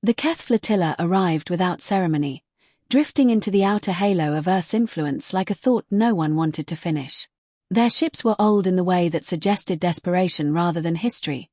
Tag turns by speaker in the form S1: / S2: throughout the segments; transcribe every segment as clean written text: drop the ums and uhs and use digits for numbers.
S1: The Keth flotilla arrived without ceremony, drifting into the outer halo of Earth's influence like a thought no one wanted to finish. Their ships were old in the way that suggested desperation rather than history.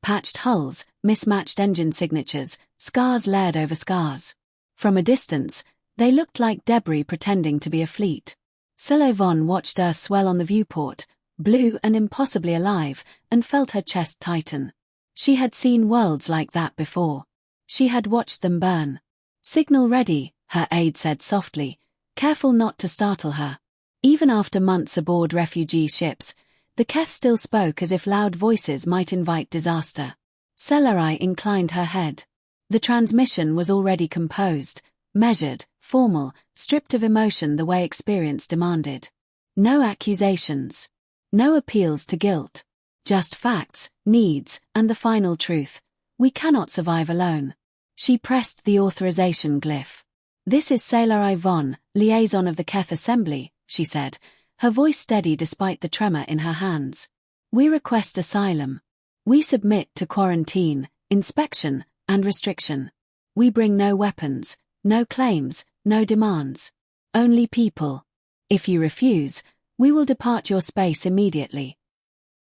S1: Patched hulls, mismatched engine signatures, scars layered over scars. From a distance, they looked like debris pretending to be a fleet. Scylla Von watched Earth swell on the viewport, blue and impossibly alive, and felt her chest tighten. She had seen worlds like that before. She had watched them burn. "Signal ready," her aide said softly, careful not to startle her. Even after months aboard refugee ships, the Keth still spoke as if loud voices might invite disaster. Selarai inclined her head. The transmission was already composed, measured, formal, stripped of emotion the way experience demanded. No accusations. No appeals to guilt. Just facts, needs, and the final truth. "We cannot survive alone." She pressed the authorization glyph. "This is Selarai Von, liaison of the Keth Assembly," she said, her voice steady despite the tremor in her hands. "We request asylum. We submit to quarantine, inspection, and restriction. We bring no weapons, no claims, no demands. Only people. If you refuse, we will depart your space immediately."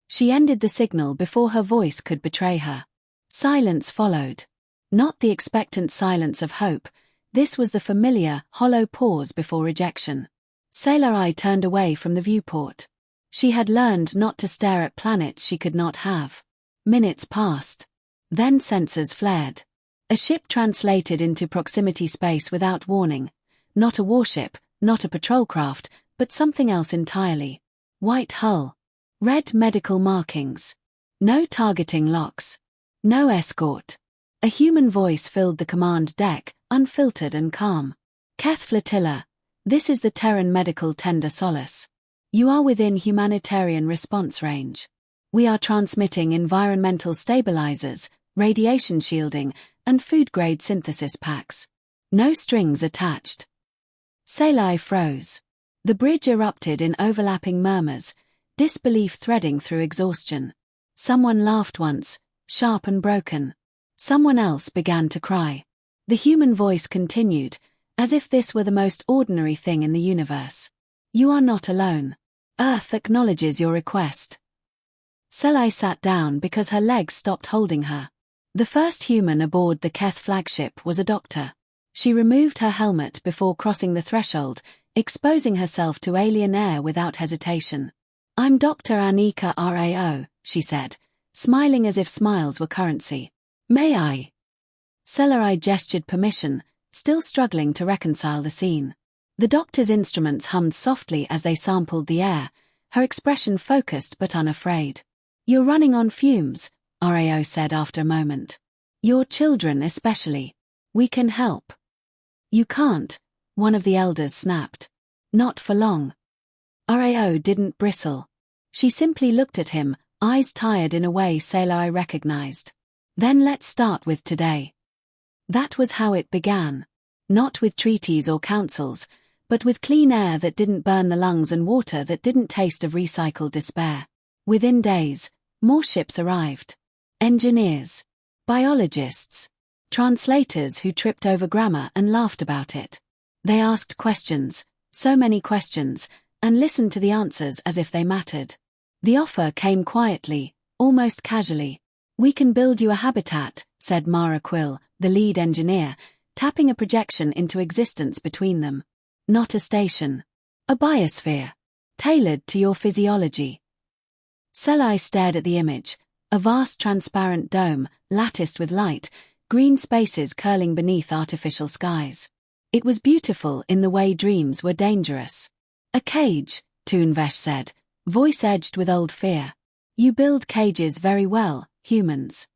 S1: She ended the signal before her voice could betray her. Silence followed. Not the expectant silence of hope. This was the familiar, hollow pause before rejection. Selarai turned away from the viewport. She had learned not to stare at planets she could not have. Minutes passed. Then sensors flared. A ship translated into proximity space without warning. Not a warship, not a patrol craft, but something else entirely. White hull. Red medical markings. No targeting locks. No escort. A human voice filled the command deck, unfiltered and calm. "Keth Flotilla, this is the Terran Medical Tender Solace. You are within humanitarian response range. We are transmitting environmental stabilizers, radiation shielding, and food-grade synthesis packs. No strings attached." Selarai froze. The bridge erupted in overlapping murmurs, disbelief threading through exhaustion. Someone laughed once, sharp and broken. Someone else began to cry. The human voice continued, as if this were the most ordinary thing in the universe. "You are not alone. Earth acknowledges your request." Selarai sat down because her legs stopped holding her. The first human aboard the Keth flagship was a doctor. She removed her helmet before crossing the threshold, exposing herself to alien air without hesitation. "I'm Dr. Anika Rao," she said, smiling as if smiles were currency. "May I?" Selarai gestured permission, still struggling to reconcile the scene. The doctor's instruments hummed softly as they sampled the air, her expression focused but unafraid. "You're running on fumes," Rao said after a moment. "Your children especially. We can help." "You can't," one of the elders snapped. "Not for long." Rao didn't bristle. She simply looked at him, eyes tired in a way Selarai recognized. "Then let's start with today." That was how it began. Not with treaties or councils, but with clean air that didn't burn the lungs and water that didn't taste of recycled despair. Within days, more ships arrived. Engineers. Biologists. Translators who tripped over grammar and laughed about it. They asked questions, so many questions, and listened to the answers as if they mattered. The offer came quietly, almost casually. "We can build you a habitat," said Mara Quill, the lead engineer, tapping a projection into existence between them. "Not a station. A biosphere. Tailored to your physiology." Selarai stared at the image, a vast transparent dome, latticed with light, green spaces curling beneath artificial skies. It was beautiful in the way dreams were dangerous. "A cage," Toonvesh said, voice edged with old fear. "You build cages very well, humans."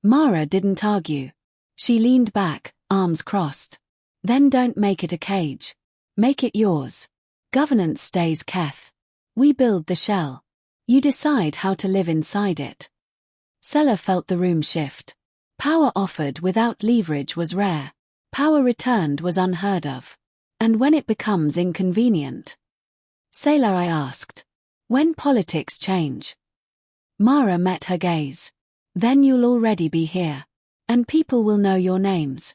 S1: Mara didn't argue. She leaned back, arms crossed. "Then don't make it a cage. Make it yours. Governance stays Keth. We build the shell. You decide how to live inside it." Sela felt the room shift. Power offered without leverage was rare. Power returned was unheard of. And when it becomes inconvenient? Selarai asked. "When politics change." Mara met her gaze. "Then you'll already be here. And people will know your names.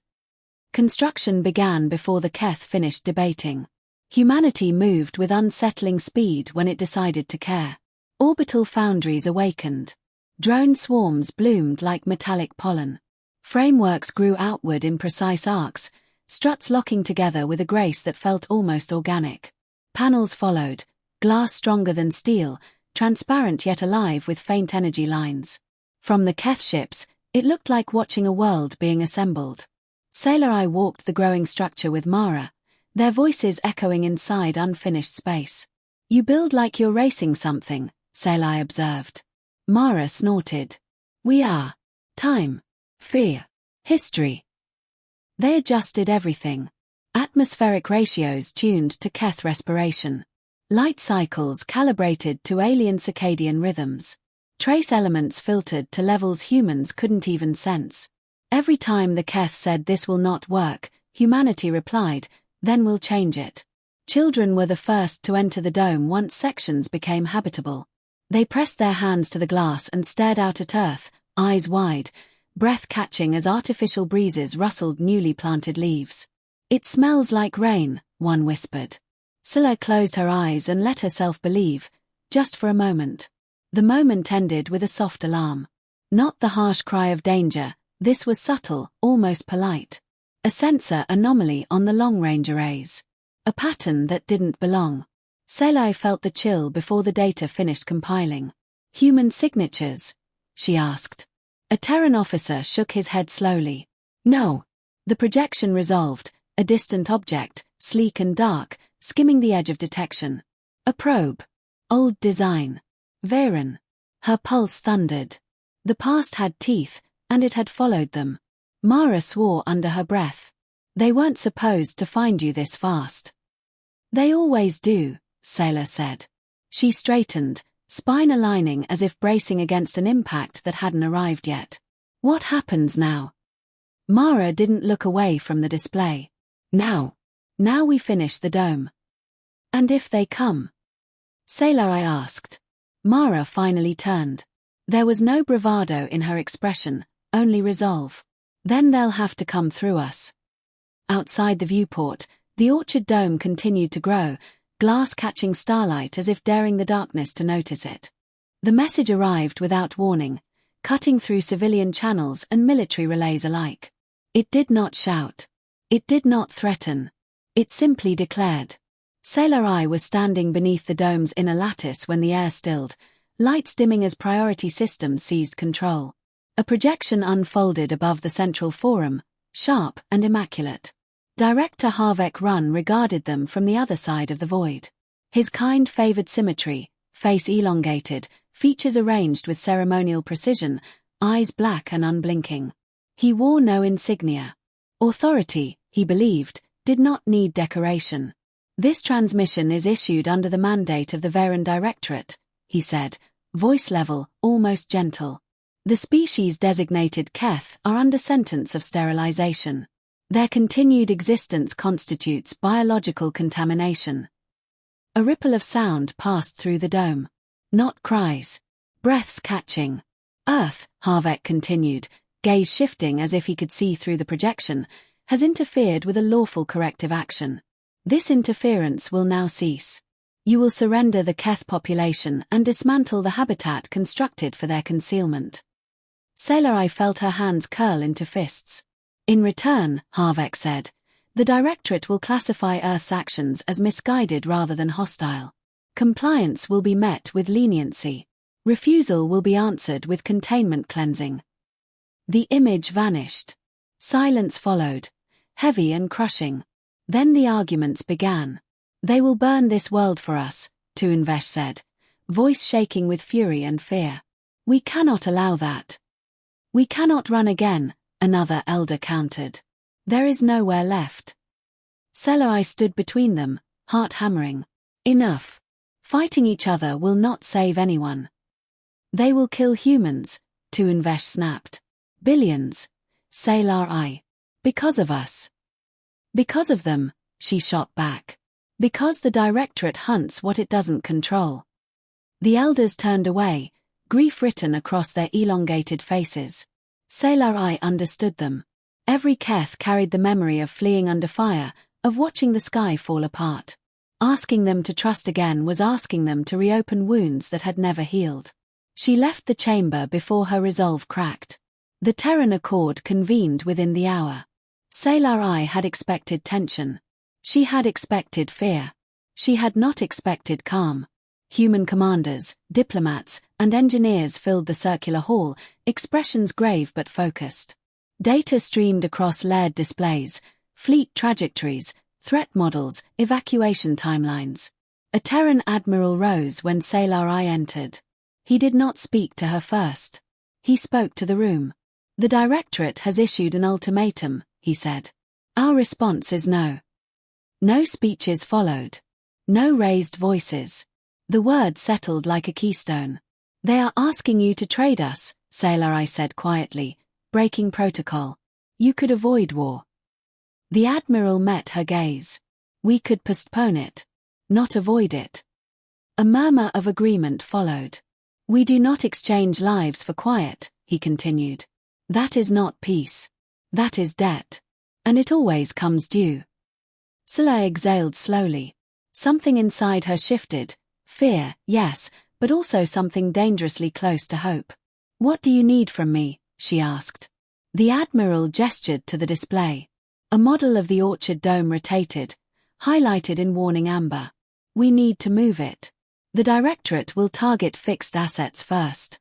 S1: Construction began before the Keth finished debating. Humanity moved with unsettling speed when it decided to care. Orbital foundries awakened. Drone swarms bloomed like metallic pollen. Frameworks grew outward in precise arcs, struts locking together with a grace that felt almost organic. Panels followed, glass stronger than steel, transparent yet alive with faint energy lines. From the Keth ships, it looked like watching a world being assembled. Sailor Eye walked the growing structure with Mara, their voices echoing inside unfinished space. "You build like you're racing something," Sailor Eye observed. Mara snorted. "We are. Time. Fear. History." They adjusted everything. Atmospheric ratios tuned to Keth respiration. Light cycles calibrated to alien circadian rhythms. Trace elements filtered to levels humans couldn't even sense. Every time the Keth said this will not work, humanity replied, then we'll change it. Children were the first to enter the dome once sections became habitable. They pressed their hands to the glass and stared out at Earth, eyes wide, breath catching as artificial breezes rustled newly planted leaves. "It smells like rain," one whispered. Scylla closed her eyes and let herself believe, just for a moment. The moment ended with a soft alarm. Not the harsh cry of danger, this was subtle, almost polite. A sensor anomaly on the long-range arrays. A pattern that didn't belong. Sailor Eye felt the chill before the data finished compiling. "Human signatures?" she asked. A Terran officer shook his head slowly. "No." The projection resolved, a distant object, sleek and dark, skimming the edge of detection. A probe. Old design. Varen. Her pulse thundered. The past had teeth, and it had followed them. Mara swore under her breath. "They weren't supposed to find you this fast." "They always do," Sailor said. She straightened, spine aligning as if bracing against an impact that hadn't arrived yet. "What happens now?" Mara didn't look away from the display. Now we finish the dome." "And if they come?" Sailor Eye asked. Mara finally turned. There was no bravado in her expression, only resolve. "Then they'll have to come through us." Outside the viewport, the orchard dome continued to grow, glass catching starlight as if daring the darkness to notice it. The message arrived without warning, cutting through civilian channels and military relays alike. It did not shout. It did not threaten. It simply declared. Sailor Eye was standing beneath the dome's inner lattice when the air stilled, lights dimming as priority systems seized control. A projection unfolded above the central forum, sharp and immaculate. Director Harvek Runn regarded them from the other side of the void. His kind favored symmetry, face elongated, features arranged with ceremonial precision, eyes black and unblinking. He wore no insignia. Authority, he believed, did not need decoration. "This transmission is issued under the mandate of the Varen Directorate," he said, voice level, almost gentle. "The species-designated Keth are under sentence of sterilization. Their continued existence constitutes biological contamination." A ripple of sound passed through the dome. Not cries. Breaths catching. "Earth," Harvek continued, gaze shifting as if he could see through the projection, "has interfered with a lawful corrective action. This interference will now cease. You will surrender the Keth population and dismantle the habitat constructed for their concealment." Sailor Eye felt her hands curl into fists. "In return," Harvek said, "the Directorate will classify Earth's actions as misguided rather than hostile. Compliance will be met with leniency. Refusal will be answered with containment cleansing." The image vanished. Silence followed, heavy and crushing. Then the arguments began. "They will burn this world for us," Tuinvesh said, voice shaking with fury and fear. "We cannot allow that." "We cannot run again," another elder countered. "There is nowhere left." Sailor Eye stood between them, heart hammering. "Enough. Fighting each other will not save anyone." "They will kill humans," Tuinvesh snapped. "Billions." Sailor Eye. "Because of us." "Because of them," she shot back. "Because the Directorate hunts what it doesn't control." The elders turned away, grief written across their elongated faces. Sailor I understood them. Every Keth carried the memory of fleeing under fire, of watching the sky fall apart. Asking them to trust again was asking them to reopen wounds that had never healed. She left the chamber before her resolve cracked. The Terran Accord convened within the hour. Sailor I had expected tension. She had expected fear. She had not expected calm. Human commanders, diplomats, and engineers filled the circular hall, expressions grave but focused. Data streamed across layered displays, fleet trajectories, threat models, evacuation timelines. A Terran admiral rose when Sailor I entered. He did not speak to her first. He spoke to the room. "The Directorate has issued an ultimatum," he said. "Our response is no." No speeches followed. No raised voices. The word settled like a keystone. "They are asking you to trade us," Sailor I said quietly, breaking protocol. "You could avoid war." The Admiral met her gaze. "We could postpone it. Not avoid it." A murmur of agreement followed. "We do not exchange lives for quiet," he continued. "That is not peace. That is debt. And it always comes due." Scylla exhaled slowly. Something inside her shifted. Fear, yes, but also something dangerously close to hope. "What do you need from me?" she asked. The Admiral gestured to the display. A model of the Orchard Dome rotated, highlighted in warning amber. "We need to move it. The Directorate will target fixed assets first."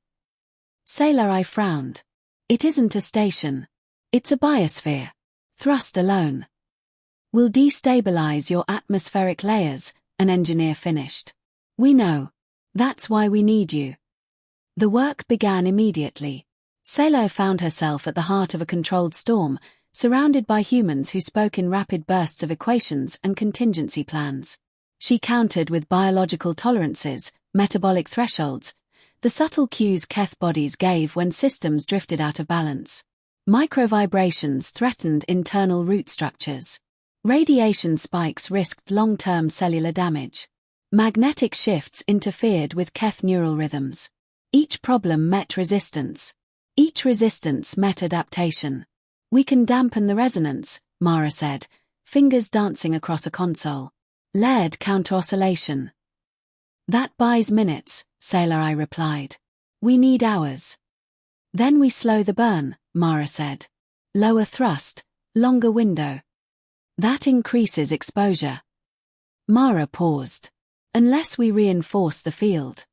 S1: Sailor I frowned. "It isn't a station. It's a biosphere. Thrust alone will destabilize your atmospheric layers," an engineer finished. "We know. That's why we need you." The work began immediately. Sailor found herself at the heart of a controlled storm, surrounded by humans who spoke in rapid bursts of equations and contingency plans. She countered with biological tolerances, metabolic thresholds, the subtle cues Keth bodies gave when systems drifted out of balance. Microvibrations threatened internal root structures. Radiation spikes risked long-term cellular damage. Magnetic shifts interfered with Keth neural rhythms. Each problem met resistance. Each resistance met adaptation. "We can dampen the resonance," Mara said, fingers dancing across a console. "Layered counter-oscillation." "That buys minutes," Sailor I replied. "We need hours." "Then we slow the burn," Mara said. "Lower thrust, longer window. That increases exposure." Mara paused. "Unless we reinforce the field."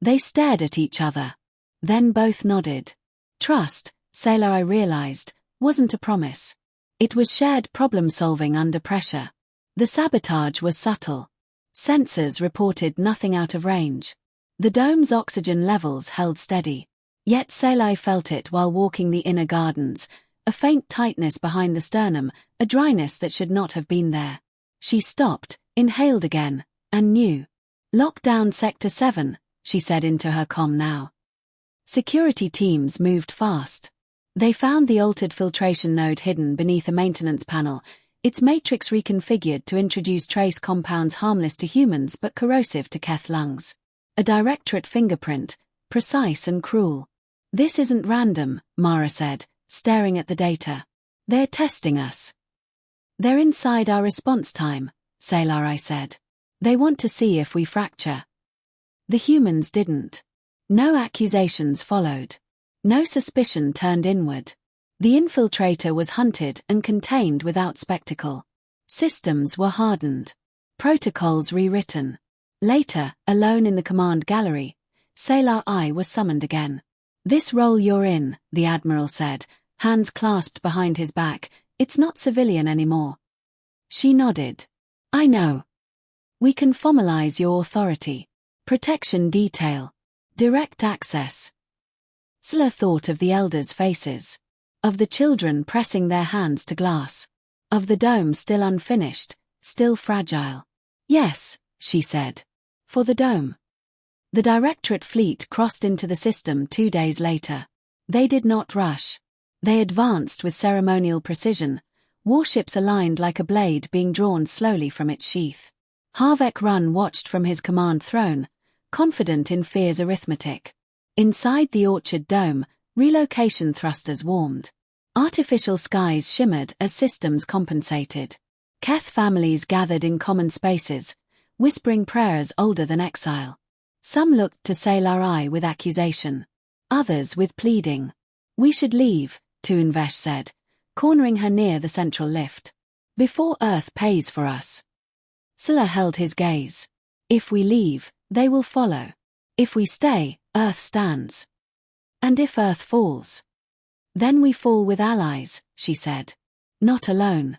S1: They stared at each other. Then both nodded. Trust, Sailor I realized, wasn't a promise. It was shared problem-solving under pressure. The sabotage was subtle. Sensors reported nothing out of range. The dome's oxygen levels held steady. Yet Sailor I felt it while walking the inner gardens, a faint tightness behind the sternum, a dryness that should not have been there. She stopped, inhaled again, and knew. "Lock down Sector 7, she said into her comm now. Security teams moved fast. They found the altered filtration node hidden beneath a maintenance panel, its matrix reconfigured to introduce trace compounds harmless to humans but corrosive to Keth lungs. A Directorate fingerprint, precise and cruel. "This isn't random," Mara said, staring at the data. "They're testing us." "They're inside our response time," Sailor I said. "They want to see if we fracture." The humans didn't. No accusations followed. No suspicion turned inward. The infiltrator was hunted and contained without spectacle. Systems were hardened. Protocols rewritten. Later, alone in the command gallery, Sailor I was summoned again. "This role you're in," the Admiral said, hands clasped behind his back, "it's not civilian anymore." She nodded. "I know. We can formalize your authority. Protection detail. Direct access." Scylla thought of the elders' faces. Of the children pressing their hands to glass. Of the dome still unfinished, still fragile. "Yes," she said. "For the dome." The Directorate fleet crossed into the system 2 days later. They did not rush. They advanced with ceremonial precision, warships aligned like a blade being drawn slowly from its sheath. Harvek Run watched from his command throne, confident in fear's arithmetic. Inside the Orchard Dome, Relocation thrusters warmed. Artificial skies shimmered as systems compensated. Keth families gathered in common spaces, whispering prayers older than exile. Some looked to Sailor with accusation. Others with pleading. "We should leave," Toonvesh said, cornering her near the central lift. "Before Earth pays for us." Scylla held his gaze. "If we leave, they will follow. If we stay, Earth stands. And if Earth falls? Then we fall with allies," she said. "Not alone."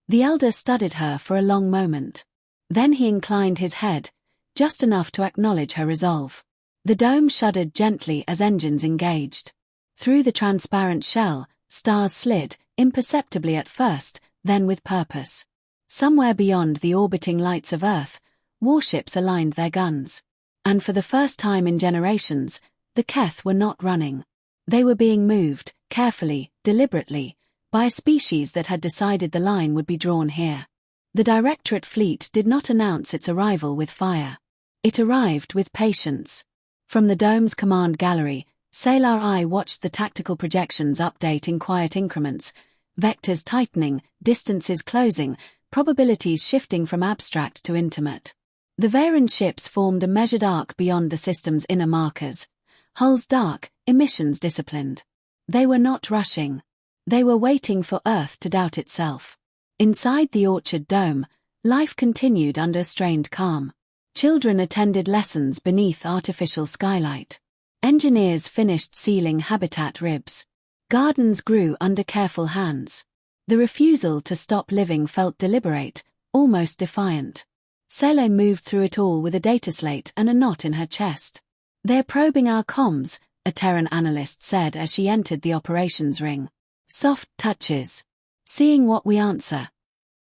S1: The elder studied her for a long moment. Then he inclined his head, just enough to acknowledge her resolve. The dome shuddered gently as engines engaged. Through the transparent shell, stars slid, imperceptibly at first, then with purpose. Somewhere beyond the orbiting lights of Earth, warships aligned their guns. And for the first time in generations, the Keth were not running. They were being moved, carefully, deliberately, by a species that had decided the line would be drawn here. The Directorate fleet did not announce its arrival with fire. It arrived with patience. From the dome's command gallery, Sailor watched the tactical projections update in quiet increments, vectors tightening, distances closing, probabilities shifting from abstract to intimate. The Varen ships formed a measured arc beyond the system's inner markers, hulls dark, emissions disciplined. They were not rushing. They were waiting for Earth to doubt itself. Inside the orchard dome, life continued under a strained calm. Children attended lessons beneath artificial skylight. Engineers finished sealing habitat ribs. Gardens grew under careful hands. The refusal to stop living felt deliberate, almost defiant. Sele moved through it all with a data slate and a knot in her chest. "They're probing our comms," a Terran analyst said as she entered the operations ring. "Soft touches. Seeing what we answer."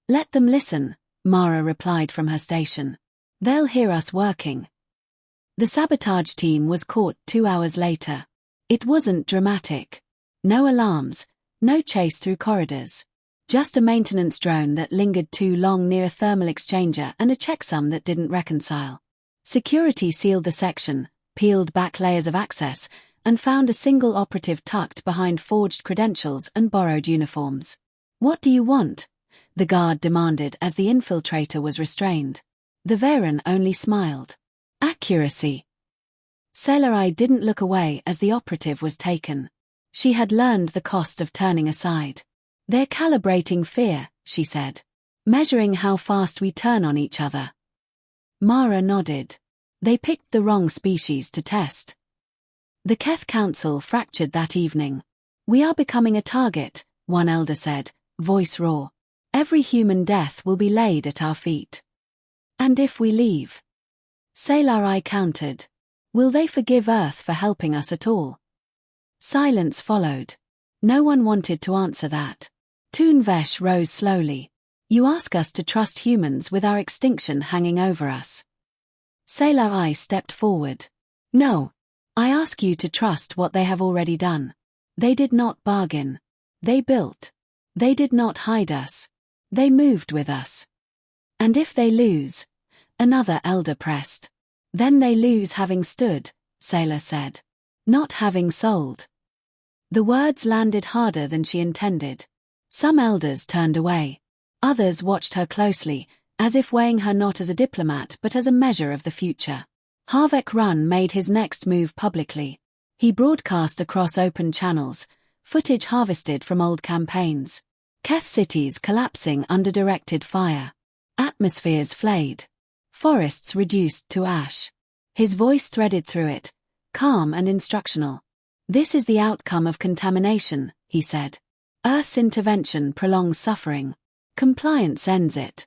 S1: "Let them listen," Mara replied from her station. "They'll hear us working." The sabotage team was caught 2 hours later. It wasn't dramatic. No alarms, no chase through corridors. Just a maintenance drone that lingered too long near a thermal exchanger and a checksum that didn't reconcile. Security sealed the section, peeled back layers of access, and found a single operative tucked behind forged credentials and borrowed uniforms. "What do you want?" the guard demanded as the infiltrator was restrained. The Varen only smiled. "Accuracy." Sailor didn't look away as the operative was taken. She had learned the cost of turning aside. "They're calibrating fear," she said. "Measuring how fast we turn on each other." Mara nodded. "They picked the wrong species to test." The Keth Council fractured that evening. "We are becoming a target," one elder said, voice raw. "Every human death will be laid at our feet." "And if we leave?" Sailor countered. "Will they forgive Earth for helping us at all?" Silence followed. No one wanted to answer that. Toonvesh rose slowly. "You ask us to trust humans with our extinction hanging over us." Sailor stepped forward. "No. I ask you to trust what they have already done. They did not bargain. They built. They did not hide us. They moved with us. And if they lose," another elder pressed. "Then they lose having stood," Sailor said. "Not having sold." The words landed harder than she intended. Some elders turned away. Others watched her closely, as if weighing her not as a diplomat but as a measure of the future. Harvek Run made his next move publicly. He broadcast across open channels, footage harvested from old campaigns. Keth cities collapsing under directed fire. Atmospheres flayed. Forests reduced to ash. His voice threaded through it, calm and instructional. "This is the outcome of contamination," he said. "Earth's intervention prolongs suffering. Compliance ends it."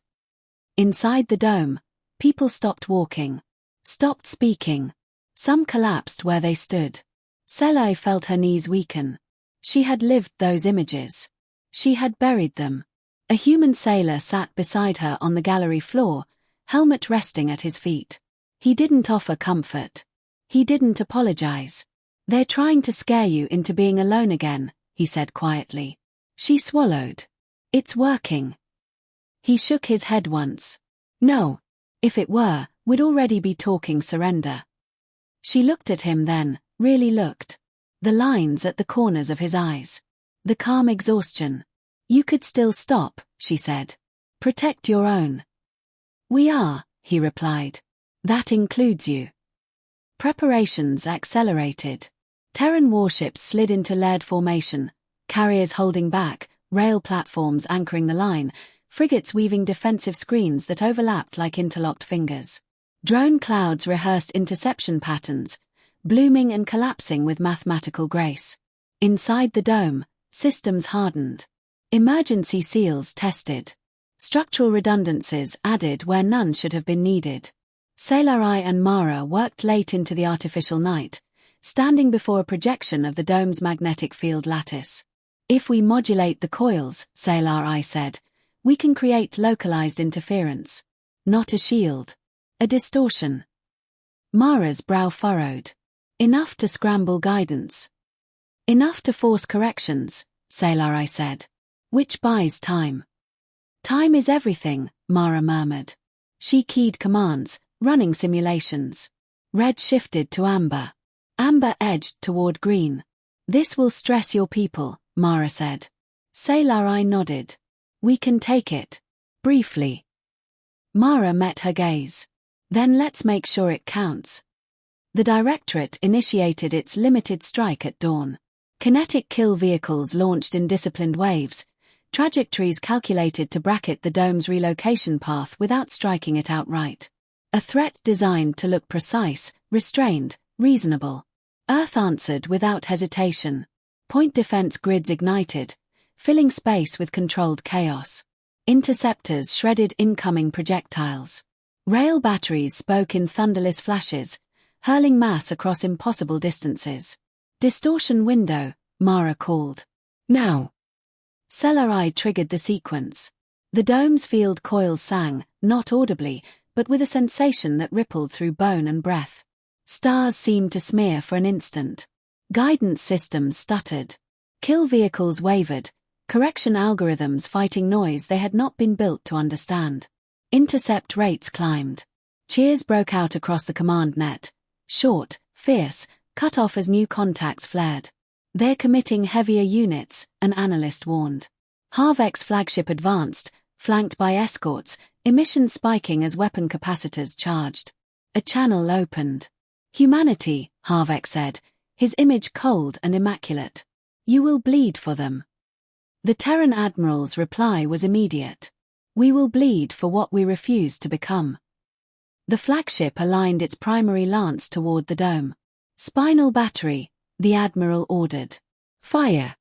S1: Inside the dome, people stopped walking. Stopped speaking. Some collapsed where they stood. Sele felt her knees weaken. She had lived those images. She had buried them. A human sailor sat beside her on the gallery floor, helmet resting at his feet. He didn't offer comfort. He didn't apologize. "They're trying to scare you into being alone again," he said quietly. She swallowed. "It's working." He shook his head once. "No. If it were, we'd already be talking surrender." She looked at him then, really looked. the lines at the corners of his eyes. The calm exhaustion. "You could still stop," she said. "Protect your own." "We are," he replied. "That includes you." Preparations accelerated. Terran warships slid into layered formation, carriers holding back, rail platforms anchoring the line, frigates weaving defensive screens that overlapped like interlocked fingers. Drone clouds rehearsed interception patterns, blooming and collapsing with mathematical grace. Inside the dome, systems hardened. Emergency seals tested. Structural redundancies added where none should have been needed. Sailari and Mara worked late into the artificial night, standing before a projection of the dome's magnetic field lattice. "If we modulate the coils," Sailari said, "we can create localized interference. Not a shield. A distortion." Mara's brow furrowed. "Enough to scramble guidance. Enough to force corrections," Sailari said. "Which buys time." "Time is everything," Mara murmured. She keyed commands, running simulations. Red shifted to amber. Amber edged toward green. "This will stress your people," Mara said. Sailari nodded. "We can take it." Briefly. Mara met her gaze. "Then let's make sure it counts." The Directorate initiated its limited strike at dawn. Kinetic kill vehicles launched in disciplined waves, trajectories calculated to bracket the dome's relocation path without striking it outright. A threat designed to look precise, restrained, reasonable. Earth answered without hesitation. Point defense grids ignited, filling space with controlled chaos. Interceptors shredded incoming projectiles. Rail batteries spoke in thunderless flashes, hurling mass across impossible distances. "Distortion window," Mara called. "Now." Sailari triggered the sequence. The dome's field coils sang, not audibly, but with a sensation that rippled through bone and breath. Stars seemed to smear for an instant. Guidance systems stuttered. Kill vehicles wavered, correction algorithms fighting noise they had not been built to understand. Intercept rates climbed. Cheers broke out across the command net. Short, fierce, cut off as new contacts flared. "They're committing heavier units," an analyst warned. Harvek's flagship advanced, flanked by escorts, emissions spiking as weapon capacitors charged. A channel opened. "Humanity," Harvek said, his image cold and immaculate. "You will bleed for them." The Terran admiral's reply was immediate. "We will bleed for what we refuse to become." The flagship aligned its primary lance toward the dome. "Spinal battery," the admiral ordered. "Fire."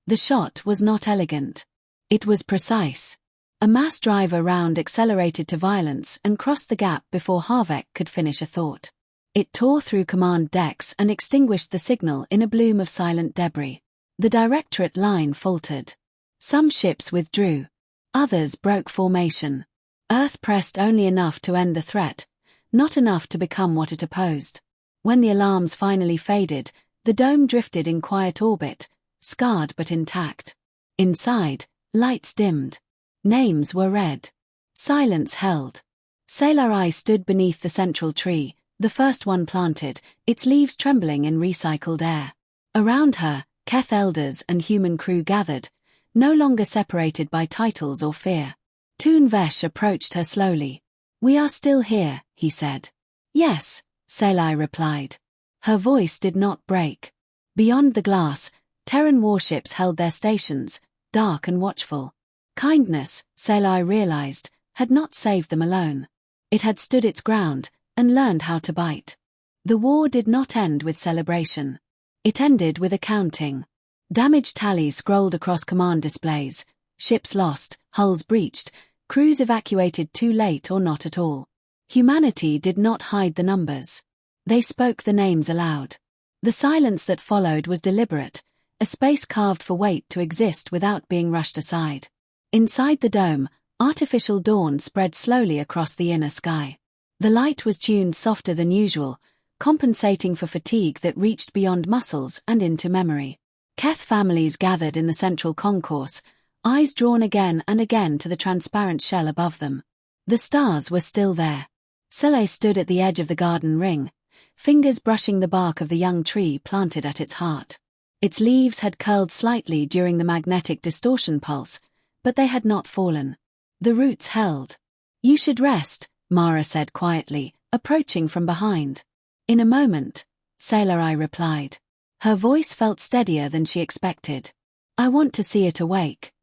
S1: The shot was not elegant. It was precise. A mass driver round accelerated to violence and crossed the gap before Harvek could finish a thought. It tore through command decks and extinguished the signal in a bloom of silent debris. The Directorate line faltered. Some ships withdrew. Others broke formation. Earth pressed only enough to end the threat, not enough to become what it opposed. When the alarms finally faded, the dome drifted in quiet orbit, scarred but intact. Inside, lights dimmed. Names were read. Silence held. Sailari stood beneath the central tree, the first one planted, its leaves trembling in recycled air. Around her, Keth elders and human crew gathered, no longer separated by titles or fear. Toon Vesh approached her slowly. "We are still here," he said. "Yes," Sailai replied. Her voice did not break. Beyond the glass, Terran warships held their stations, dark and watchful. Kindness, Sailai realized, had not saved them alone. It had stood its ground, and learned how to bite. The war did not end with celebration. It ended with accounting. Damage tallies scrolled across command displays, ships lost, hulls breached, crews evacuated too late or not at all. Humanity did not hide the numbers. They spoke the names aloud. The silence that followed was deliberate, a space carved for weight to exist without being rushed aside. Inside the dome, artificial dawn spread slowly across the inner sky. The light was tuned softer than usual, compensating for fatigue that reached beyond muscles and into memory. Keth families gathered in the central concourse, eyes drawn again and again to the transparent shell above them. The stars were still there. Sele stood at the edge of the garden ring, fingers brushing the bark of the young tree planted at its heart. Its leaves had curled slightly during the magnetic distortion pulse, but they had not fallen. The roots held. "You should rest," Mara said quietly, approaching from behind. "In a moment," Sailor replied. Her voice felt steadier than she expected. "I want to see it awake."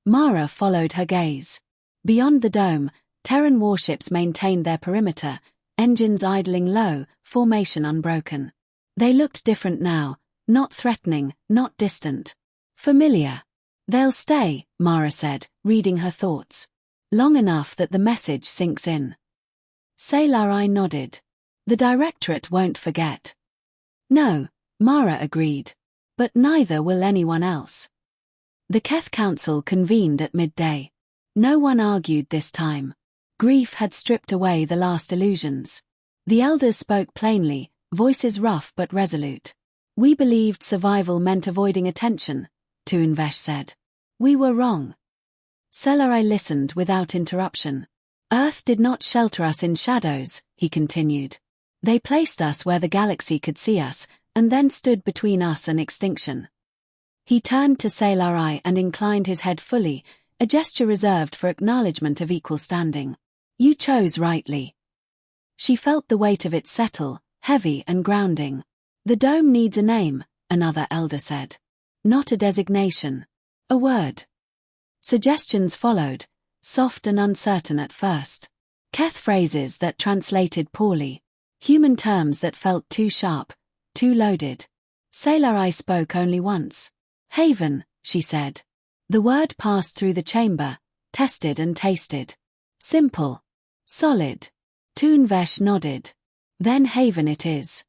S1: Mara followed her gaze. Beyond the dome, Terran warships maintained their perimeter, engines idling low, formation unbroken. They looked different now, not threatening, not distant. Familiar. "They'll stay," Mara said, reading her thoughts. "Long enough that the message sinks in." Sailor nodded. "The Directorate won't forget." "No," Mara agreed. "But neither will anyone else." The Keth Council convened at midday. No one argued this time. Grief had stripped away the last illusions. The elders spoke plainly, voices rough but resolute. "We believed survival meant avoiding attention," Tuinvesh said. "We were wrong." Selarai listened without interruption. "Earth did not shelter us in shadows," he continued. "They placed us where the galaxy could see us, and then stood between us and extinction." He turned to Sailor and inclined his head fully, a gesture reserved for acknowledgement of equal standing. "You chose rightly." She felt the weight of it settle, heavy and grounding. "The dome needs a name," another elder said. "Not a designation. A word." Suggestions followed, soft and uncertain at first. Keth phrases that translated poorly. Human terms that felt too sharp, too loaded. Sailor spoke only once. "Haven," she said. The word passed through the chamber, tested and tasted. Simple. Solid. Tuinvesh nodded. "Then Haven it is."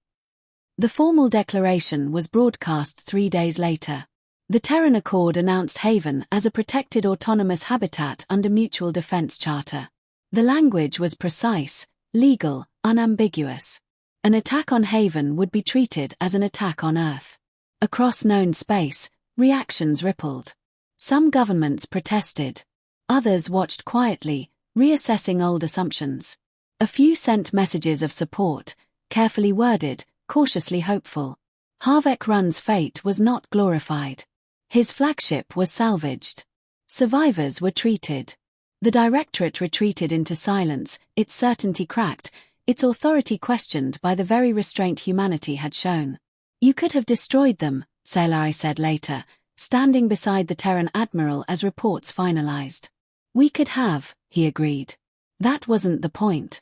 S1: The formal declaration was broadcast 3 days later. The Terran Accord announced Haven as a protected autonomous habitat under Mutual Defense Charter. The language was precise, legal, unambiguous. An attack on Haven would be treated as an attack on Earth. Across known space, reactions rippled. Some governments protested. Others watched quietly, reassessing old assumptions. A few sent messages of support, carefully worded, cautiously hopeful. Harvek Run's fate was not glorified. His flagship was salvaged. Survivors were treated. The Directorate retreated into silence, its certainty cracked, its authority questioned by the very restraint humanity had shown. "You could have destroyed them," Sailor said later, standing beside the Terran Admiral as reports finalized. "We could have," he agreed. "That wasn't the point."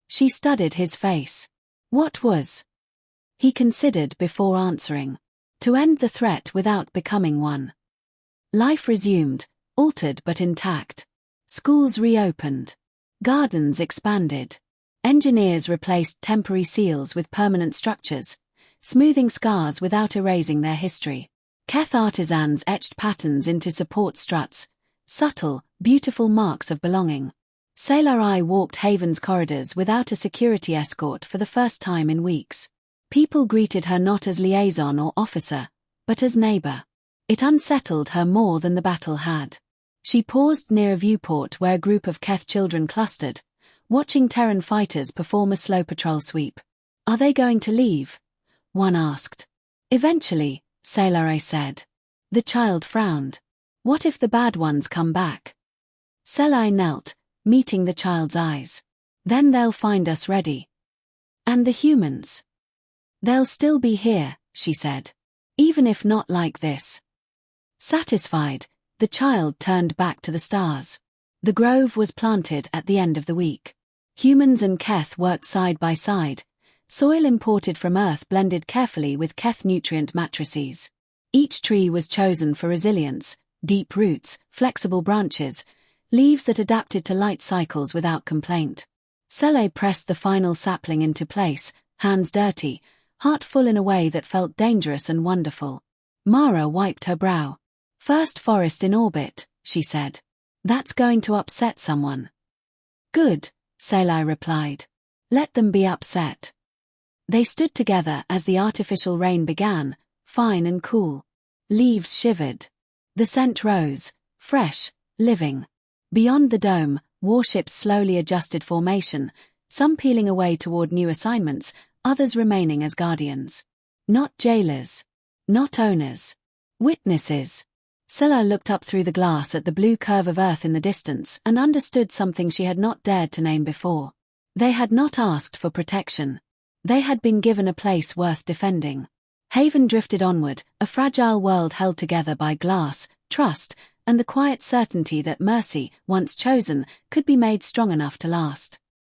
S1: She studied his face. "What was?" He considered before answering. "To end the threat without becoming one." Life resumed, altered but intact. Schools reopened. Gardens expanded. Engineers replaced temporary seals with permanent structures, smoothing scars without erasing their history. Keth artisans etched patterns into support struts, subtle, beautiful marks of belonging. Sailor walked Haven's corridors without a security escort for the first time in weeks. People greeted her not as liaison or officer, but as neighbor. It unsettled her more than the battle had. She paused near a viewport where a group of Keth children clustered, watching Terran fighters perform a slow patrol sweep. "Are they going to leave?" one asked. "Eventually," Sailor said. The child frowned. "What if the bad ones come back?" Selai knelt, meeting the child's eyes. "Then they'll find us ready." "And the humans?" "They'll still be here," she said. "Even if not like this." Satisfied, the child turned back to the stars. The grove was planted at the end of the week. Humans and Keth worked side by side. Soil imported from Earth blended carefully with Keth nutrient matrices. Each tree was chosen for resilience, deep roots, flexible branches, leaves that adapted to light cycles without complaint. Sele pressed the final sapling into place, hands dirty, heart full in a way that felt dangerous and wonderful. Mara wiped her brow. "First forest in orbit," she said. "That's going to upset someone." "Good," Sele replied. "Let them be upset." They stood together as the artificial rain began, fine and cool. Leaves shivered. The scent rose, fresh, living. Beyond the dome, warships slowly adjusted formation, some peeling away toward new assignments, others remaining as guardians. Not jailers. Not owners. Witnesses. Scylla looked up through the glass at the blue curve of Earth in the distance and understood something she had not dared to name before. They had not asked for protection. They had been given a place worth defending. Haven drifted onward, a fragile world held together by glass, trust, and the quiet certainty that mercy, once chosen, could be made strong enough to last.